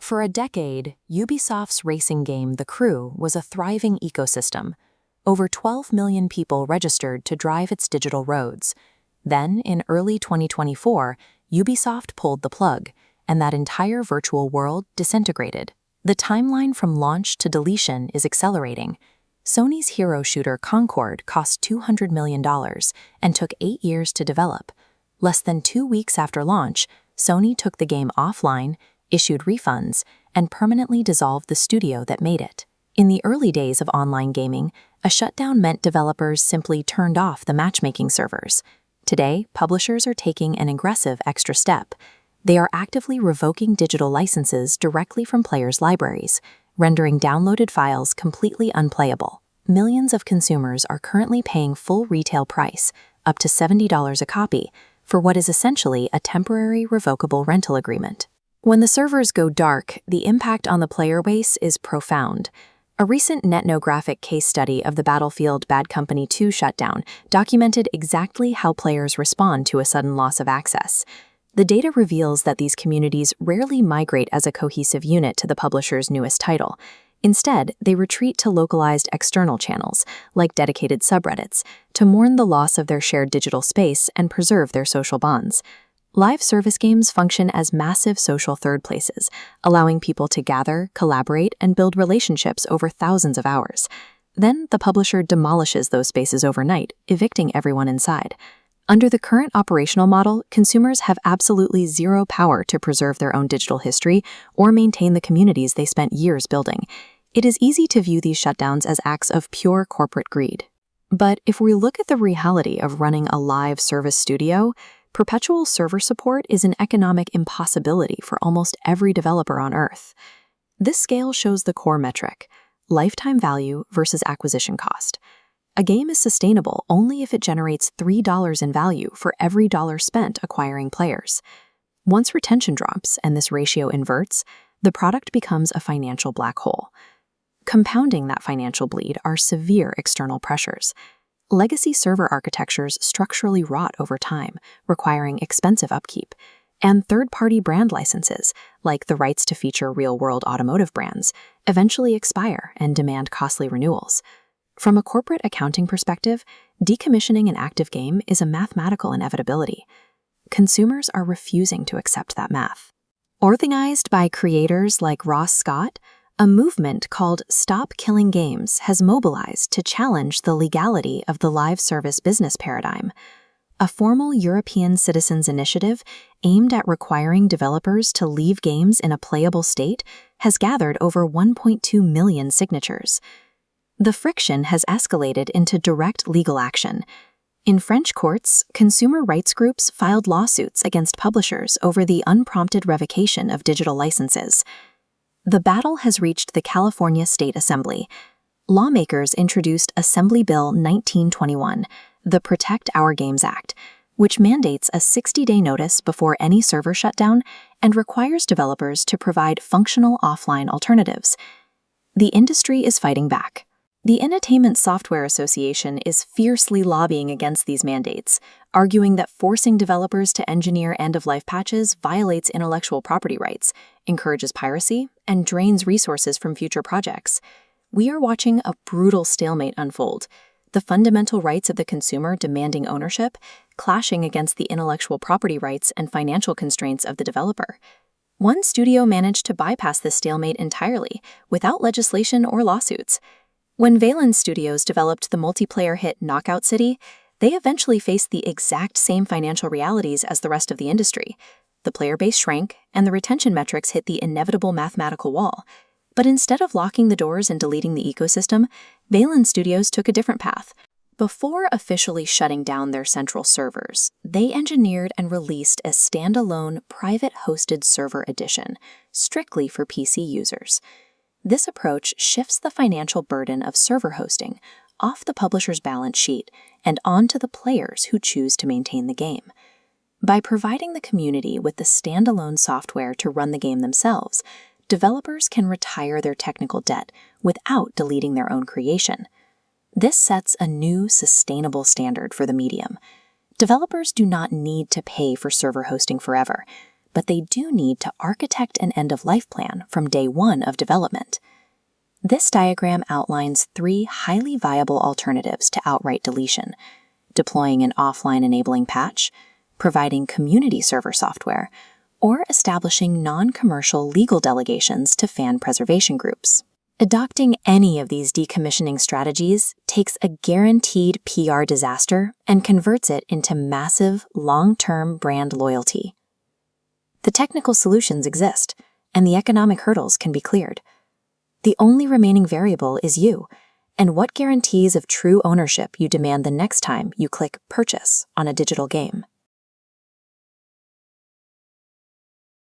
For a decade, Ubisoft's racing game The Crew was a thriving ecosystem. Over 12 million people registered to drive its digital roads. Then, in early 2024, Ubisoft pulled the plug, and that entire virtual world disintegrated. The timeline from launch to deletion is accelerating. Sony's hero shooter Concord cost $200 million and took 8 years to develop. Less than 2 weeks after launch, Sony took the game offline, issued refunds, and permanently dissolved the studio that made it. In the early days of online gaming, a shutdown meant developers simply turned off the matchmaking servers. Today, publishers are taking an aggressive extra step. They are actively revoking digital licenses directly from players' libraries, rendering downloaded files completely unplayable. Millions of consumers are currently paying full retail price, up to $70 a copy, for what is essentially a temporary revocable rental agreement. When the servers go dark, the impact on the player base is profound. A recent netnographic case study of the Battlefield Bad Company 2 shutdown documented exactly how players respond to a sudden loss of access. The data reveals that these communities rarely migrate as a cohesive unit to the publisher's newest title. Instead, they retreat to localized external channels, like dedicated subreddits, to mourn the loss of their shared digital space and preserve their social bonds. Live service games function as massive social third places, allowing people to gather, collaborate, and build relationships over thousands of hours. Then, the publisher demolishes those spaces overnight, evicting everyone inside. Under the current operational model, consumers have absolutely zero power to preserve their own digital history or maintain the communities they spent years building. It is easy to view these shutdowns as acts of pure corporate greed. But if we look at the reality of running a live service studio, perpetual server support is an economic impossibility for almost every developer on Earth. This scale shows the core metric: lifetime value versus acquisition cost. A game is sustainable only if it generates $3 in value for every dollar spent acquiring players. Once retention drops and this ratio inverts, the product becomes a financial black hole. Compounding that financial bleed are severe external pressures. Legacy server architectures structurally rot over time, requiring expensive upkeep, and third-party brand licenses, like the rights to feature real-world automotive brands, eventually expire and demand costly renewals. From a corporate accounting perspective, decommissioning an active game is a mathematical inevitability. Consumers are refusing to accept that math. Organized by creators like Ross Scott, a movement called Stop Killing Games has mobilized to challenge the legality of the live service business paradigm. A formal European citizens' initiative aimed at requiring developers to leave games in a playable state has gathered over 1.2 million signatures. The friction has escalated into direct legal action. In French courts, consumer rights groups filed lawsuits against publishers over the unprompted revocation of digital licenses. The battle has reached the California State Assembly. Lawmakers introduced Assembly Bill 1921, the Protect Our Games Act, which mandates a 60-day notice before any server shutdown and requires developers to provide functional offline alternatives. The industry is fighting back. The Entertainment Software Association is fiercely lobbying against these mandates, arguing that forcing developers to engineer end-of-life patches violates intellectual property rights, encourages piracy, and drains resources from future projects. We are watching a brutal stalemate unfold, the fundamental rights of the consumer demanding ownership, clashing against the intellectual property rights and financial constraints of the developer. One studio managed to bypass this stalemate entirely, without legislation or lawsuits. When Valens Studios developed the multiplayer hit Knockout City, they eventually faced the exact same financial realities as the rest of the industry. The player base shrank, and the retention metrics hit the inevitable mathematical wall. But instead of locking the doors and deleting the ecosystem, Valens Studios took a different path. Before officially shutting down their central servers, they engineered and released a standalone private hosted server edition, strictly for PC users. This approach shifts the financial burden of server hosting off the publisher's balance sheet and onto the players who choose to maintain the game. By providing the community with the standalone software to run the game themselves, developers can retire their technical debt without deleting their own creation. This sets a new, sustainable standard for the medium. Developers do not need to pay for server hosting forever. but they do need to architect an end-of-life plan from day one of development. This diagram outlines 3 highly viable alternatives to outright deletion: deploying an offline enabling patch, providing community server software, or establishing non-commercial legal delegations to fan preservation groups. Adopting any of these decommissioning strategies takes a guaranteed PR disaster and converts it into massive, long-term brand loyalty. The technical solutions exist, and the economic hurdles can be cleared. The only remaining variable is you, and what guarantees of true ownership you demand the next time you click Purchase on a digital game.